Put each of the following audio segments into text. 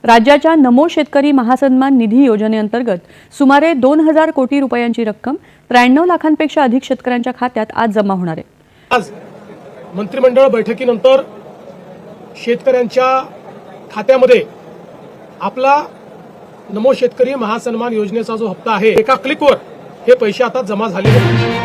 राज्याच्या नमो शेतकरी महासन्मान निधी योजनेअंतर्गत सुमारे 2000 कोटी रुपयांची रक्कम 93 लाखांपेक्षा अधिक शेतकऱ्यांच्या खात्यात आज जमा होणार आहे। आज मंत्रिमंडळ बैठकीनंतर शेतकऱ्यांच्या खात्यामध्ये आपला नमो शेतकरी महासन्मान योजनेचा जो हप्ता आहे एका क्लिकवर हे पैसे आता जमा झाले आहेत।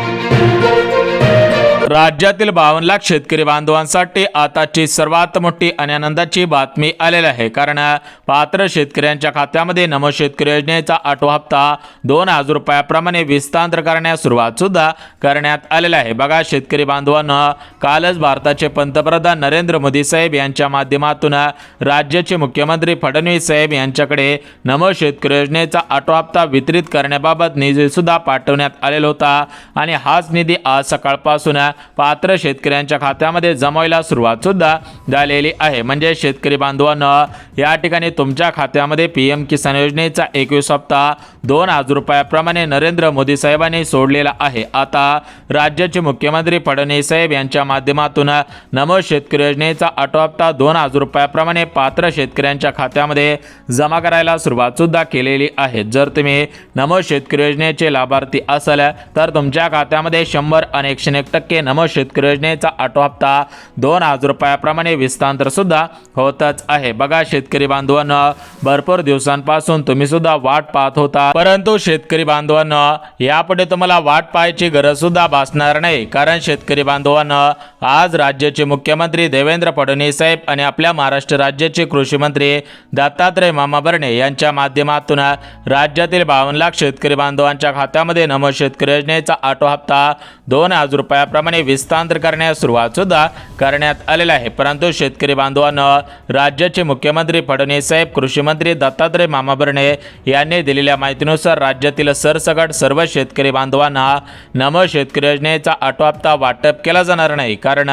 राज्यातील 52 लाख शेतकरी बांधवांसाठी आताची सर्वात मोठी आणि आनंदाची बातमी आलेली आहे, कारण पात्र शेतकऱ्यांच्या खात्यामध्ये नमो शेतकरी योजनेचा 8वा हप्ता 2000 रुपयाप्रमाणे विस्तार करण्यास सुरुवात सुद्धा करण्यात आलेला आहे। बघा शेतकरी बांधवांनो, कालच भारताचे पंतप्रधान नरेंद्र मोदी साहेब यांच्या माध्यमातून राज्याचे मुख्यमंत्री फडणवीस साहेब यांच्याकडे नमो शेतकरी योजनेचा 8वा हप्ता वितरित करण्याबाबत निधी सुद्धा पाठवण्यात आलेला होता आणि हाच निधी आज सकाळपासून पात्र शेतकऱ्यांच्या खात्यामध्ये जमायला सुरुवात सुद्धा झालेली आहे। म्हणजे शेतकरी बांधवांनो, या ठिकाणी तुमच्या खात्यामध्ये पीएम किसान योजनेचा 21 हप्ता 2000 रुपयाप्रमाणे नरेंद्र मोदी साहेबांनी सोडलेला आहे। आता राज्याचे मुख्यमंत्री फडणवीस साहेब यांच्या माध्यमातून नमो शेतकरी योजनेचा 8वा हप्ता 2000 रुपयाप्रमाणे पात्र शेतकऱ्यांच्या खात्यामध्ये जमा करायला सुरुवात सुद्धा केलेली आहे। जर तुम्ही नमो शेतकरी योजनेचे लाभार्थी असाल तर तुमच्या खात्यामध्ये 100 आणि 101% नमो शेतकरी योजनेचा 8वा हप्ता 2000 रुपयाप्रमाणे विस्तार सुद्धा होतच आहे। बघा शेतकरी बांधवांनो, भरपूर दिवसांपासून तुम्ही सुद्धा वाट पाहत होता, परंतु शेतकरी बांधवांनो यापुढे तुम्हाला वाट पाहायची गरज सुद्धा भासणार नाही, कारण शेतकरी बांधवांनो आज राज्याचे मुख्यमंत्री देवेंद्र फडणवीस साहेब आणि आपल्या महाराष्ट्र राज्याचे कृषी मंत्री दत्तात्रय मामा भरणे यांच्या माध्यमातून राज्यातील 52 लाख शेतकरी बांधवांच्या खात्यामध्ये नमो शेतकरी योजनेचा 8वा हप्ता 2000 रुपयाप्रमाणे विस्तार करण्यास सुरुवात सुद्धा करण्यात आलेला आहे। परंतु शेतकरी बांधवांनो, राज्याचे मुख्यमंत्री फडणवीस साहेब, कृषी मंत्री दत्तात्रय मामा भरणे यांनी दिलेल्या माहितीनुसार राज्यातील सरसकट सर्व शेतकरी बांधवांना नमो शेतकरी योजनेचा 8वा हप्ता वाटप केला जाणार नाही, कारण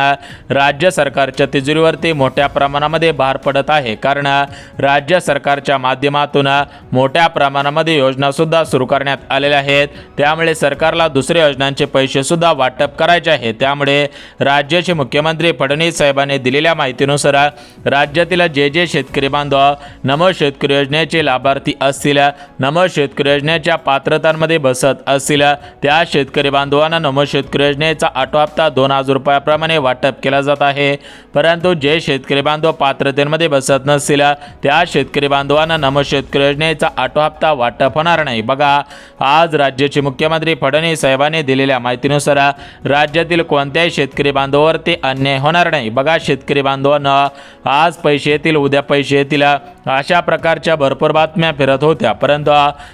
राज्य सरकारच्या तिजोरीवरती मोठ्या प्रमाणामध्ये भार पडत आहे, कारण राज्य सरकारच्या माध्यमातून मोठ्या प्रमाणामध्ये योजना सुद्धा सुरू करण्यात आलेल्या आहेत। त्यामुळे सरकारला दुसऱ्या योजनांचे पैसे सुद्धा वाटप करायचे आहे। त्यामुळे राज्याचे मुख्यमंत्री फडणवीस साहेबांनी दिलेल्या माहितीनुसार राज्यातील जे शेतकरी बांधव नमो शेतकरी योजनेचे लाभार्थी असतील, नमो शेतकरी योजनेच्या पात्रतांमध्ये बसत असतील, त्या शेतकरी बांधवांना नमो शेतकरी योजनेचा 8वा हप्ता 2000 रुपयाप्रमाणे वाटप केला जात आहे। परंतु जे शेतकरी बांधव पात्रतेमध्ये बसत नसतील त्या शेतकरी बांधवांना नमो शेतकरी योजनेचा 8वा हप्ता वाटप होणार नाही। बघा आज राज्याचे मुख्यमंत्री फडणवीस साहेबांनी दिलेल्या माहितीनुसार राज्यातील कोणत्याही शेतकरी बांधवावरती अन्याय होणार नाही। बघा शेतकरी बांधवांनो, आज पैसे येतील, उद्या पैसे येतील, अशा प्रकारच्या भरपूर बातम्या फिरत होत्या, परंतु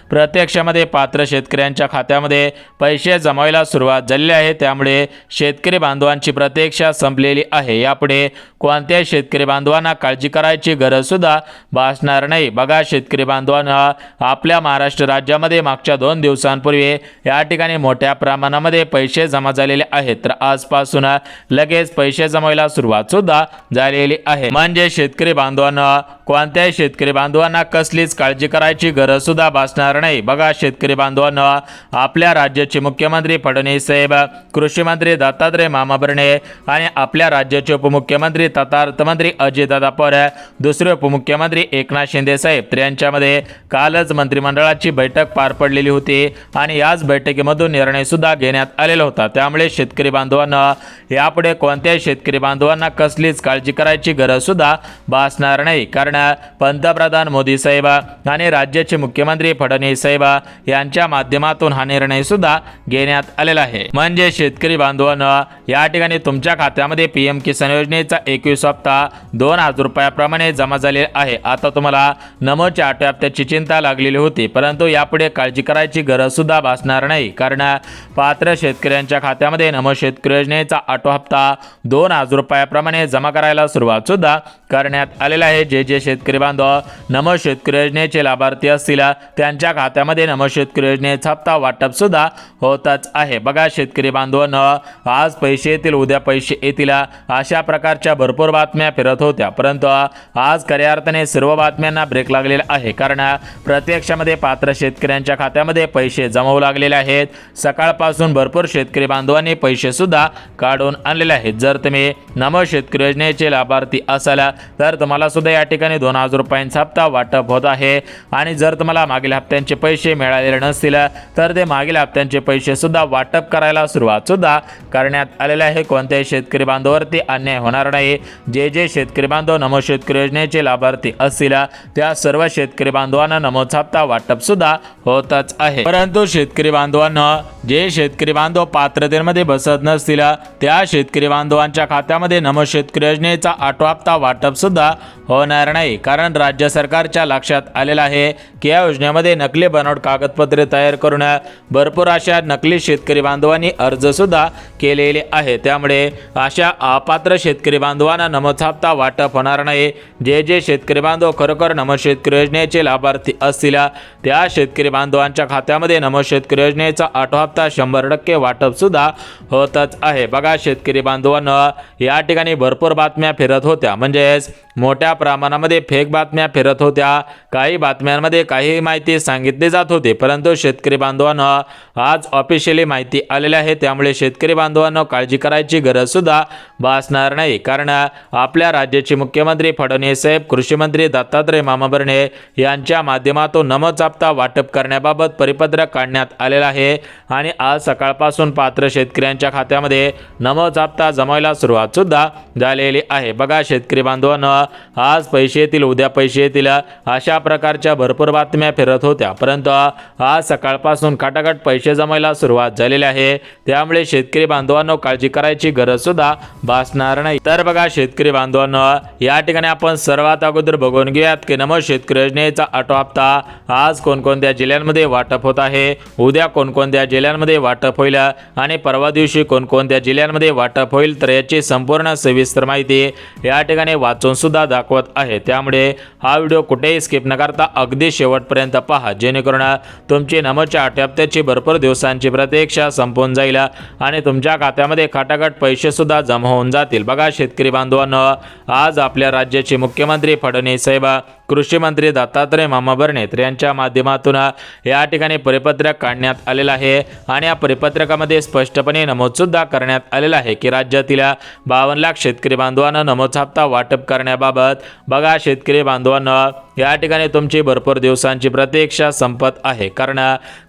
प्रत्यक्षामध्ये पात्र शेतकऱ्यांच्या खात्यामध्ये पैसे जमायला सुरुवात झाली आहे। त्यामुळे शेतकरी बांधवांची प्रतीक्षा संपलेली आहे। यापुढे कोणत्याही शेतकरी बांधवांना काळजी करायची गरज सुद्धा भासणार नाही। बघा शेतकरी बांधवांनो, आपल्या महाराष्ट्र राज्यामध्ये मागच्या 2 दिवसांपूर्वी या ठिकाणी मोठ्या प्रमाणामध्ये पैसे जमा झालेले आहेत, तर आजपासून लगेच पैसे जमायला सुरुवात सुद्धा झालेली आहे। म्हणजे शेतकरी बांधवांना कोणत्याही शेतकरी बांधवांना कसलीच काळजी करायची गरज सुद्धा भासणार नाही। बघा शेतकरी बांधवांनो, आपल्या राज्याचे मुख्यमंत्री फडणवीस साहेब, कृषी मंत्री दत्तात्रय मामा भरणे आणि आपल्या राज्याचे उपमुख्यमंत्री तथा अर्थमंत्री अजितदादा पवार, दुसरे उपमुख्यमंत्री एकनाथ शिंदे साहेब यांच्यामध्ये कालच मंत्रिमंडळाची बैठक पार पडलेली होती आणि याच बैठकीमधून निर्णय सुद्धा घेण्यात आलेला होता। त्यामुळे शेतकरी बांधवांना यापुढे कोणत्याही शेतकरी बांधवांना कसलीच काळजी करायची गरज सुद्धा भासणार नाही, कारण पंतप्रधान मोदी साहेब आणि राज्याचे मुख्यमंत्री फडणवीस साहेब यांच्या माध्यमातून हा निर्णय सुद्धा घेण्यात आलेला आहे। म्हणजे शेतकरी बांधवांनो, या ठिकाणी तुमच्या खात्यामध्ये पीएम किसान योजनेचा 21 हप्ता 2000 रुपयाप्रमाणे जमा झाले आहे। आता तुम्हाला नमोच्या 8व्या हप्त्याची चिंता लागलेली होती, परंतु यापुढे काळजी करायची गरज सुद्धा भासणार नाही, कारण पात्र शेतकऱ्यांच्या खात्यामध्ये नमो शेतकरी योजनेचा 8वा हप्ता 2000 रुपयाप्रमाणे जमा करायला सुरुवात सुद्धा करण्यात आलेला आहे। जे शेतकरी बांधव नमो शेतकरी योजनेचे लाभार्थी असतील त्यांच्या खात्यामध्ये नमो शेतकरी योजनेचा हप्ता वाटप सुद्धा होतच आहे। बघा शेतकरी बांधवांनो, आज पैसे येतील, उद्या पैसे येतील, अशा प्रकारच्या भरपूर बातम्या फिरत होत्या, परंतु आज खऱ्या अर्थाने सर्व बातम्यांना ब्रेक लागलेला आहे, कारण प्रत्यक्षामध्ये पात्र शेतकऱ्यांच्या खात्यामध्ये पैसे जमावू लागलेले आहेत। सकाळपासून भरपूर शेतकरी बांधवांनी पैसे सुद्धा काढून आणलेले आहेत। जर तुम्ही नमो शेतकरी योजनेचे लाभार्थी असाल तर तुम्हाला सुद्धा या ठिकाणी 2000 रुपयांचा हप्ता वाटप होत आहे आणि जर तुम्हाला मागील हप्त्यांचे पैसे मिळालेले नसतील तर ते मागील हप्त्यांचे पैसे सुद्धा वाटप करायला सुरुवात सुद्धा करण्यात आलेले आहे। कोणत्याही शेतकरी बांधवावरती अन्याय होणार नाही। जे शेतकरी बांधव नमो शेतकरी योजनेचे लाभार्थी असतील त्या सर्व शेतकरी बांधवांना नमोचा हप्ता वाटप सुद्धा होतच आहे। परंतु शेतकरी बांधवांना जे शेतकरी बांधव पात्रतेमध्ये बसत नसतील त्या शेतकरी बांधवांच्या खात्यामध्ये नमो शेतकरी योजनेचा आठवा हप्ता वाटप सुद्धा होणार नाही। कारण राज्य सरकारच्या लक्षात आलेलं आहे की या योजनेमध्ये नकली बनावट कागदपत्रे तयार करून भरपूर अशा नकली शेतकरी बांधवांनी अर्ज सुद्धा केलेले आहे। त्यामुळे अशा अपात्र शेतकरी बांधवांना नमोचा हप्ता वाटप होणार नाही। जे शेतकरी बांधव खरोखर नमो शेतकरी योजनेचे लाभार्थी असतील त्या शेतकरी बांधवांच्या खात्यामध्ये नमो शेतकरी योजनेचा आठवा हप्ता 100% वाटप सुद्धा होतच आहे। बघा शेतकरी बांधवांना या ठिकाणी भरपूर बातम्या फिरत होत्या, म्हणजेच मोठ्या प्रमाणामध्ये फेक बातम्या फिरत होत्या। काही बातम्यांमध्ये काही माहिती सांगितली जात होती, परंतु शेतकरी बांधवांना आज ऑफिशियली माहिती आलेली आहे। त्यामुळे शेतकरी बांधवांना काळजी करायची गरज सुद्धा भासणार नाही। कारण आपल्या राज्याचे मुख्यमंत्री फडणवीस साहेब, कृषी मंत्री दत्तात्रय मामा भरणे यांच्या माध्यमातून नमोचा हप्ता वाटप करण्याबाबत परिपत्रक काढण्यात आलेला आहे आणि आज सकाळपासून पात्र शेतकऱ्यांच्या खात्यामध्ये नमोचा हप्ता जमायला सुरुवात सुद्धा झालेली आहे। बघा शेतकरी बांधवांना आज पैसे येतील, उद्या पैसे येतील, अशा प्रकारच्या भरपूर बातम्या फिरत होत्या, परंतु आज सकाळपासून खटाखट पैसे जमायला सुरुवात झालेली आहे। त्यामुळे शेतकरी बांधवांना काळजी करायची गरज सुद्धा भासणार नाही। तर बघा शेतकरी बांधवांना या ठिकाणी आपण सर्वात अगोदर बघून घेऊयात की नमो शेतकरी योजनेचा आठवा हप्ता आज कोणकोणत्या जिल्ह्यांमध्ये वाटप होत आहे, उद्या कोणकोणत्या जिल्ह्यांमध्ये वाटप होईल आणि परवा दिवशी कोणकोणत्या जिल्ह्यांमध्ये वाटप होईल। तर याची संपूर्ण सविस्तर माहिती या ठिकाणी वाचून सुद्धा दाखवत आहे। त्यामुळे हा व्हिडिओ कुठेही स्किप न करता अगदी शेवटपर्यंत पहा, जेणेकरून तुमची नमोच्या आठव्या हप्त्याची भरपूर दिवसांची प्रतीक्षा संपून जाईल आणि तुमच्या खात्यामध्ये खटाखट पैसे सुद्धा जमा होऊन जातील। बघा शेतकरी बांधवांनो, आज आपल्या राज्याचे मुख्यमंत्री फडणवीस साहेब, कृषी मंत्री दत्तात्रय मामा भरणे यांच्या माध्यमातून या ठिकाणी परिपत्रक काढण्यात आलेलं आहे आणि या परिपत्रकामध्ये स्पष्टपणे नमूद सुद्धा करण्यात आलेलं आहे की राज्यातील 52 लाख शेतकरी बांधवांना नमोचा हप्ता वाटप करण्याबाबत बघा शेतकरी बांधवांना या ठिकाणी तुमची भरपूर दिवसांची प्रतीक्षा संपत आहे। कारण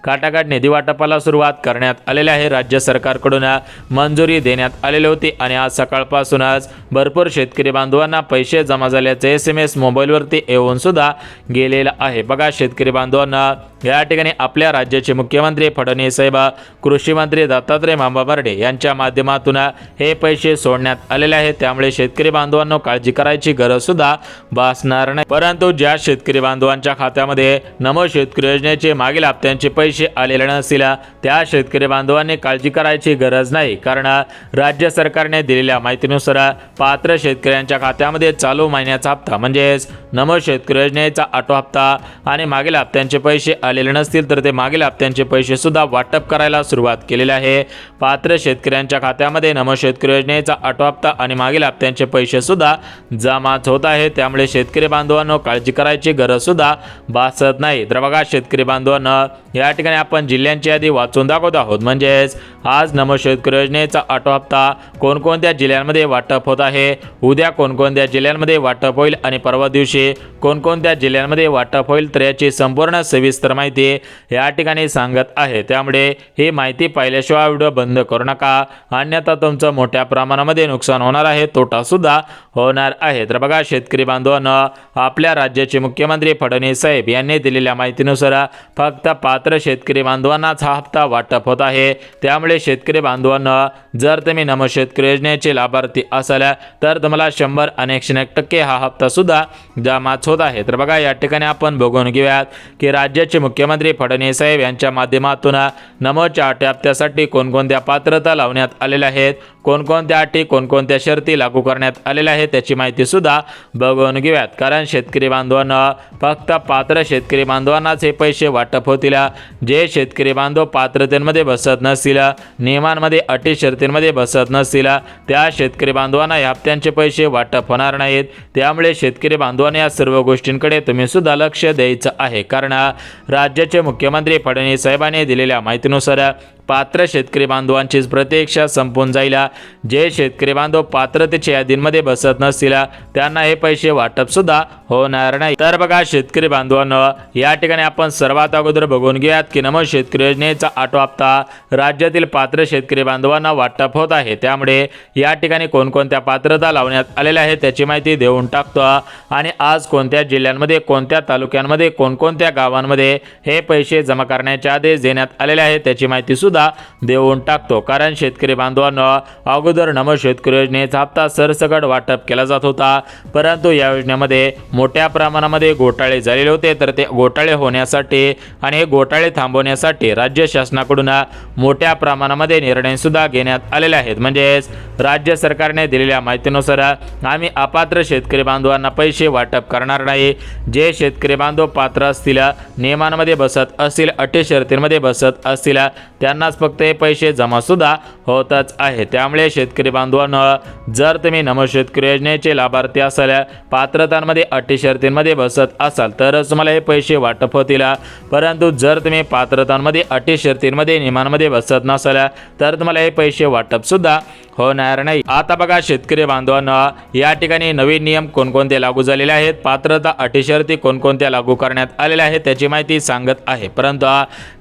खटाखट निधी वाटपाला सुरुवात करण्यात आलेली आहे। राज्य सरकारकडून मंजुरी देण्यात आलेली होती आणि आज सकाळपासूनच भरपूर शेतकरी बांधवांना पैसे जमा झाल्याचे SMS मोबाईलवरती येऊन सुद्धा गेलेला आहे। बघा शेतकरी बांधवांना या ठिकाणी आपल्या राज्याचे मुख्यमंत्री फडणवीस साहेब, कृषी मंत्री दत्तात्रय मामा भरणे यांच्या माध्यमातून हे पैसे सोडण्यात आलेले आहेत। त्यामुळे शेतकरी बांधवांना काळजी करायची गरज सुद्धा भासणार नाही। परंतु ज्या शेतकरी बांधवांच्या खात्यामध्ये नमो शेतकरी योजनेचे मागील हप्त्यांचे पैसे आलेले नसतील त्या शेतकरी बांधवांनी काळजी करायची गरज नाही। कारण राज्य सरकारने दिलेल्या माहितीनुसार पात्र शेतकऱ्यांच्या खात्यामध्ये चालू महिन्याचा हप्ता म्हणजेच नमो शेतकरी योजनेचा आठवा हप्ता आणि मागील हप्त्यांचे पैसे आलेले नसतील तर ते मागील हप्त्यांचे पैसे सुद्धा वाटप करायला सुरुवात केलेली आहे। पात्र शेतकऱ्यांच्या खात्यामध्ये नमो शेतकरी योजनेचा आठवा हप्ता आणि मागील हप्त्यांचे पैसे सुद्धा जमा होत आहे। त्यामुळे शेतकरी बांधवांनो काळजी करायची गरज सुद्धा भासत नाही। तर बघा शेतकरी बांधवांनो, या ठिकाणी आपण जिल्ह्यांची यादी वाचून दाखवत आहोत, म्हणजेच आज नमो शेतकरी योजनेचा आठवा हप्ता कोणकोणत्या जिल्ह्यांमध्ये वाटप होत आहे, उद्या कोणकोणत्या जिल्ह्यांमध्ये वाटप होईल आणि परवा दिवशी कोणकोणत्या जिल्ह्यांमध्ये वाटप होईल। तर याची संपूर्ण सविस्तर माहिती या ठिकाणी सांगत आहे। त्यामुळे ही माहिती पाहिल्याशिवाय व्हिडिओ बंद करू नका, अन्यथा तुमचं मोठ्या प्रमाणामध्ये नुकसान होणार आहे, तोटा सुद्धा होणार आहे। तर बघा शेतकरी बांधवांनो, आपल्या राज्याचे मुख्यमंत्री फडणवीस साहेब यांनी दिलेल्या माहितीनुसार फक्त पात्र शेतकरी बांधवांनाच हा हप्ता वाटप होत आहे। त्यामुळे शेतकरी बांधवांना जर तुम्ही नमो शेतकरी योजनेचे लाभार्थी असाल तर तुम्हाला 100 आणि 101% हा हप्ता सुद्धा जमा होत आहे। तर बघा या ठिकाणी आपण बघून घेऊयात की राज्याचे मुख्यमंत्री फडणवीस साहेब यांच्या माध्यमातून नमोच्या आठव्या हप्त्यासाठी कोणकोणत्या पात्रता लावण्यात आलेल्या आहेत, कोणकोणत्या अटी, कोणकोणत्या शर्ती लागू करण्यात आलेल्या आहेत त्याची माहिती सुद्धा बघून घेऊयात। कारण शेतकरी बांधवांना फक्त पात्र शेतकरी बांधवांनाच हे पैसे वाटप होतील। जे शेतकरी बांधव पात्रतेमध्ये बसत नसतील, नियमांमध्ये अटी शर्तींमध्ये बसत नसतील त्या शेतकरी बांधवांना या हप्त्यांचे पैसे वाटप होणार नाहीत। त्यामुळे शेतकरी बांधवांना या सर्व गोष्टींकडे तुम्ही सुद्धा लक्ष द्यायचं आहे। कारण राज्याचे मुख्यमंत्री फडणवीस साहेबांनी दिलेल्या माहितीनुसार पात्र शेतकरी बांधवांचीच प्रतीक्षा संपून जाईल। जे शेतकरी बांधव पात्रतेच्या यादींमध्ये बसत नसतील त्यांना हे पैसे वाटप सुद्धा होणार नाही। तर बघा शेतकरी बांधवांनो, या ठिकाणी आपण सर्वात अगोदर बघून घेऊयात की नमो शेतकरी योजनेचा 8वा हप्ता राज्यातील पात्र शेतकरी बांधवांना वाटप होत आहे। त्यामुळे या ठिकाणी कोणकोणत्या पात्रता लावण्यात आलेल्या आहेत त्याची माहिती देऊन टाकतो आणि आज कोणत्या जिल्ह्यांमध्ये, कोणत्या तालुक्यांमध्ये, कोणकोणत्या गावांमध्ये हे पैसे जमा करण्याचे आदेश देण्यात आलेले आहेत त्याची माहिती सुद्धा देऊन टाकतो। कारण शेतकरी बांधवांनो, अगोदर नमो शेतकरी योजनेचा हप्ता सरसकट वाटप केला जात होता, परंतु या योजनेमध्ये मोठ्या प्रमाणामध्ये घोटाळे झालेले होते। तर ते घोटाळे होण्यासाठी आणि हे घोटाळे थांबवण्यासाठी राज्य शासनाकडून मोठ्या प्रमाणामध्ये निर्णय सुद्धा घेण्यात आलेले आहेत। म्हणजेच राज्य सरकारने दिलेल्या माहितीनुसार आम्ही अपात्र शेतकरी बांधवांना पैसे वाटप करणार नाही। जे शेतकरी बांधव पात्र असतील, नियमांमध्ये बसत असतील, अटी शर्तींमध्ये बसत असतील त्यांनाच फक्त हे पैसे जमा सुद्धा होतच आहे। त्यामुळे शेतकरी बांधवांनो, जर तुम्ही नमो शेतकरी योजनेचे लाभार्थी असाल, पात्रतांमध्ये अटी शर्तींमध्ये बसत असाल तरच तुम्हाला हे पैसे वाटप होतील। परंतु जर तुम्ही पात्रतांमध्ये अटी शर्तींमध्ये नियमांमध्ये बसत नसाल तर तुम्हाला हे पैसे वाटप सुद्धा होणार नाही। आता बघा शेतकरी बांधवांनो, या ठिकाणी नवीन नियम कोणकोणते लागू झालेले आहेत, पात्रता अटी शर्ती कोणकोणत्या लागू करण्यात आलेल्या आहेत त्याची माहिती सांगत आहे। परंतु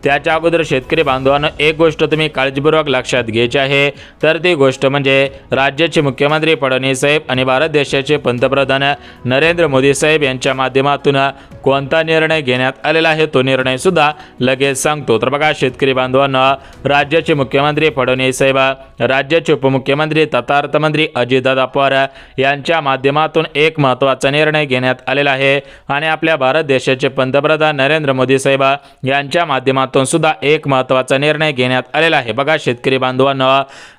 त्याच्या अगोदर शेतकरी बांधवांनो, एक गोष्ट तुम्ही काळजीपूर्वक लक्षात घ्यायची आहे, तर ती गोष्ट म्हणजे राज्याचे मुख्यमंत्री फडणवीस साहेब आणि भारत देशाचे पंतप्रधान नरेंद्र मोदी साहेब यांच्या माध्यमातून कोणता निर्णय घेण्यात आलेला आहे तो निर्णय सुद्धा लगेच सांगतो। तर बघा शेतकरी बांधवांनो, राज्याचे मुख्यमंत्री फडणवीस साहेब, राज्याचे उपमुख्यमंत्री तथा अर्थमंत्री अजितदादा पवार यांच्या माध्यमातून एक महत्त्वाचा निर्णय घेण्यात आलेला आहे आणि आपल्या भारत देशाचे पंतप्रधान नरेंद्र मोदी साहेब यांच्या माध्यमातून सुद्धा एक महत्त्वाचा निर्णय घेण्यात आलेला आहे। बघा शेतकरी बांधवांनो,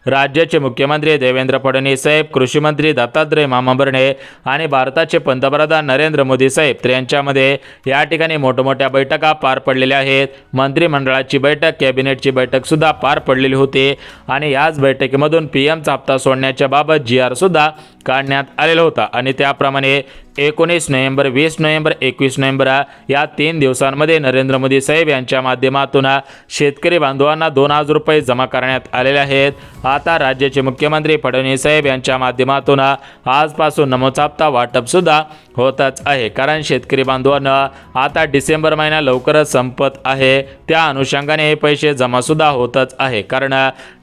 राज्याचे मुख्यमंत्री देवेंद्र फडणवीस साहेब, कृषी मंत्री दत्तात्रय मामा भरणे आणि भारताचे पंतप्रधान नरेंद्र मोदी साहेब यांच्यामध्ये या ठिकाणी मोठमोठ्या बैठका पार पडलेल्या आहेत। मंत्रिमंडळाची बैठक, कॅबिनेटची बैठक सुद्धा पार पडलेली होती आणि याच बैठकीमधून पीएमचा हप्ता सोडण्याच्या बाबत GR सुद्धा काढण्यात आलेला होता आणि त्याप्रमाणे 19 नोव्हेंबर, 20 नोव्हेंबर, 21 नोव्हेंबर या 3 दिवसांमध्ये नरेंद्र मोदी साहेब यांच्या माध्यमातून शेतकरी बांधवांना 2000 रुपये जमा करण्यात आलेले आहेत। आता राज्याचे मुख्यमंत्री फडणवीस साहेब यांच्या माध्यमातून आजपासून नमोचा हप्ता वाटप सुद्धा होतच आहे। कारण शेतकरी बांधवांना आता डिसेंबर महिना लवकरच संपत आहे, त्या अनुषंगाने हे पैसे जमा सुद्धा होतच आहे। कारण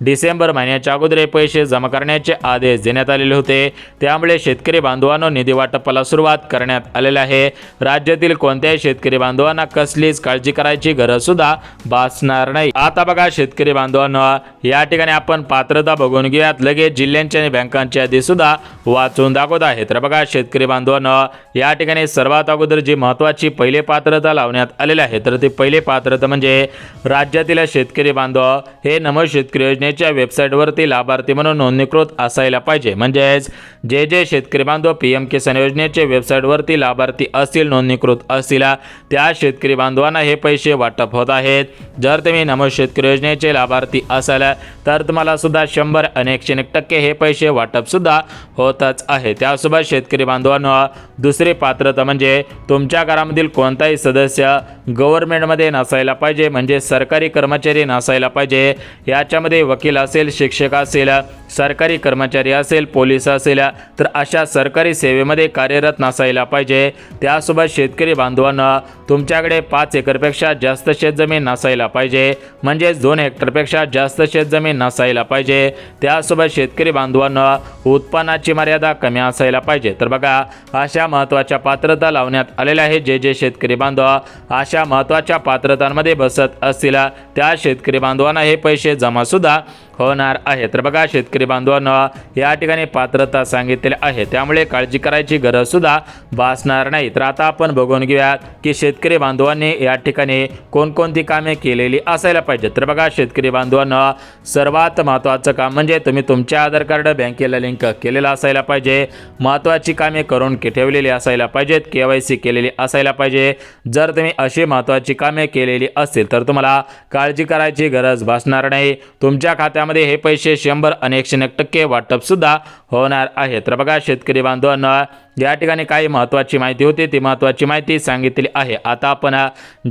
डिसेंबर महिन्याच्या अगोदर हे पैसे जमा करण्याचे आदेश देण्यात आलेले होते। त्यामुळे शेतकरी बांधवांनो, निधी वाटपाला सुरुवात करण्यात आलेली आहे। राज्यातील कोणत्याही शेतकरी बांधवांना कसलीच काळजी करायची गरज सुद्धा भासणार नाही। आता बघा शेतकरी बांधवांनो, या ठिकाणी आपण पात्रता बघून घेऊयात, लगेच जिल्ह्यांची आणि बँकांची यादी सुद्धा वाचून दाखवत आहे। तर बघा शेतकरी बांधवांनो, या ठिकाणी सर्वात अगोदर जी महत्त्वाची पहिले पात्रता लावण्यात आलेली आहे तर ती पहिले पात्रता म्हणजे राज्यातील शेतकरी बांधव हे नमो शेतकरी योजनेच्या वेबसाईटवरती लाभार्थी म्हणून नोंदणीकृत असायला पाहिजे। म्हणजेच जे शेतकरी बांधव PM किसान योजनेचे वेबसाईटवरती लाभार्थी असतील, नोंदणीकृत असतील, त्या शेतकरी बांधवांना हे पैसे वाटप होत आहेत। जर तुम्ही नमो शेतकरी योजनेचे लाभार्थी असाल तर तुम्हाला सुद्धा 100 आणि 101% हे पैसे वाटप सुद्धा होतच आहे। त्यासोबत शेतकरी बांधवांनो, दुसरी पात्रता म्हणजे तुमच्या घरामधील कोणताही सदस्य गव्हर्नमेंटमध्ये नसायला पाहिजे, म्हणजे सरकारी कर्मचारी नसायला पाहिजे। याच्यामध्ये वकील असेल, शिक्षक असेल, सरकारी कर्मचारी असेल, पोलीस असेल तर अशा सरकारी सेवेमध्ये कार्यरत नसायला पाहिजे। त्यासोबत शेतकरी बांधवांना तुमच्याकडे 5 एकरपेक्षा जास्त शेतजमीन नसायला पाहिजे, म्हणजेच 2 हेक्टरपेक्षा जास्त शेतजमीन नसायला पाहिजे। त्यासोबत शेतकरी बांधवांना उत्पन्नाची मर्यादा कमी असायला पाहिजे। तर बघा अशा महत्त्वाच्या पात्रता लावण्यात आलेल्या आहेत। जे शेतकरी बांधव अशा महत्त्वाच्या पात्रतांमध्ये बसत असतील त्या शेतकरी बांधवांना हे पैसे जमा सुद्धा होणार आहे। तर बघा शेतकरी बांधवांनो, या ठिकाणी पात्रता सांगितलेली आहे, त्यामुळे काळजी करायची गरज सुद्धा भासणार नाही। तर आता आपण बघून घेऊयात की शेतकरी बांधवांनी या ठिकाणी कोणकोणती कामे केलेली असायला पाहिजे। तर बघा शेतकरी बांधवांनो, सर्वात महत्त्वाचं काम म्हणजे तुम्ही तुमच्या आधार कार्ड बँकेला लिंक केलेलं असायला पाहिजे, महत्त्वाची कामे करून ठेवलेली असायला पाहिजेत, KYC केलेली असायला पाहिजे। जर तुम्ही अशी महत्त्वाची कामे केलेली असतील तर तुम्हाला काळजी करायची गरज भासणार नाही। तुमच्या खात्यामध्ये हे पैसे 100 आणि 101% वाटप सुद्धा होणार आहे। तर बघा शेतकरी बांधवांना, या ठिकाणी काही महत्त्वाची माहिती होती, ती महत्त्वाची माहिती सांगितली आहे. आता आपण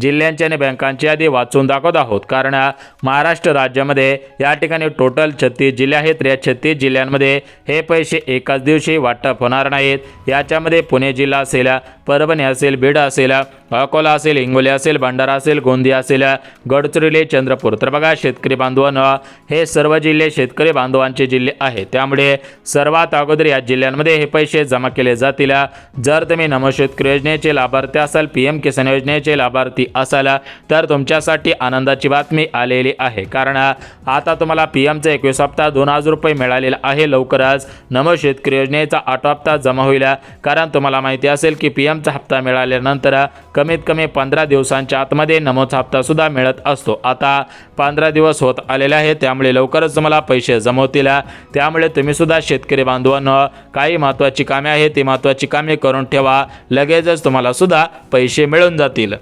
जिल्ह्यांची आणि बँकांची यादी वाचून दाखवत आहोत, कारण महाराष्ट्र राज्यामध्ये या ठिकाणी टोटल 36 जिल्हे आहेत. या 36 जिल्ह्यांमध्ये हे पैसे एकाच दिवशी वाटप होणार नाहीत. याच्यामध्ये पुणे जिल्हा असेल, परभणी असेल, बीड असेल, अकोला असेल, हिंगोली असेल, भंडारा असेल, गोंदिया असेल, गडचिरोली, चंद्रपूर. तर बघा शेतकरी बांधवांनो, हे सर्व जिल्हे शेतकरी बांधवांचे जिल्हे आहेत. त्यामुळे सर्वात अगोदर या जिल्ह्यांमध्ये हे पैसे जमा केले जातील. जर तुम्ही नमो शेतकरी योजनेचे लाभार्थी असाल, PM किसान योजनेचे लाभार्थी असाल, तर तुमच्यासाठी आनंदाची बातमी आलेली आहे. कारण आता तुम्हाला PMचा 21 हप्ता 2000 रुपये मिळालेला आहे. लवकरच नमो शेतकरी योजनेचा 8 हप्ता जमा होईल. कारण तुम्हाला माहिती असेल की PMचा हप्ता मिळाल्यानंतर कमीत कमी 15 दिवसांच्या आतमध्ये नमोचा हप्ता सुद्धा मिळत असतो. आता 15 दिवस होत आलेले आहे, त्यामुळे लवकरच तुम्हाला पैसे जमवतील. त्यामुळे तुम्ही सुद्धा शेतकरी बांधवांनो, काही महत्त्वाची कामे आहेत, ती महत्त्वाची कामे करून ठेवा. लगेचच तुम्हाला सुद्धा पैसे मिळून जातील.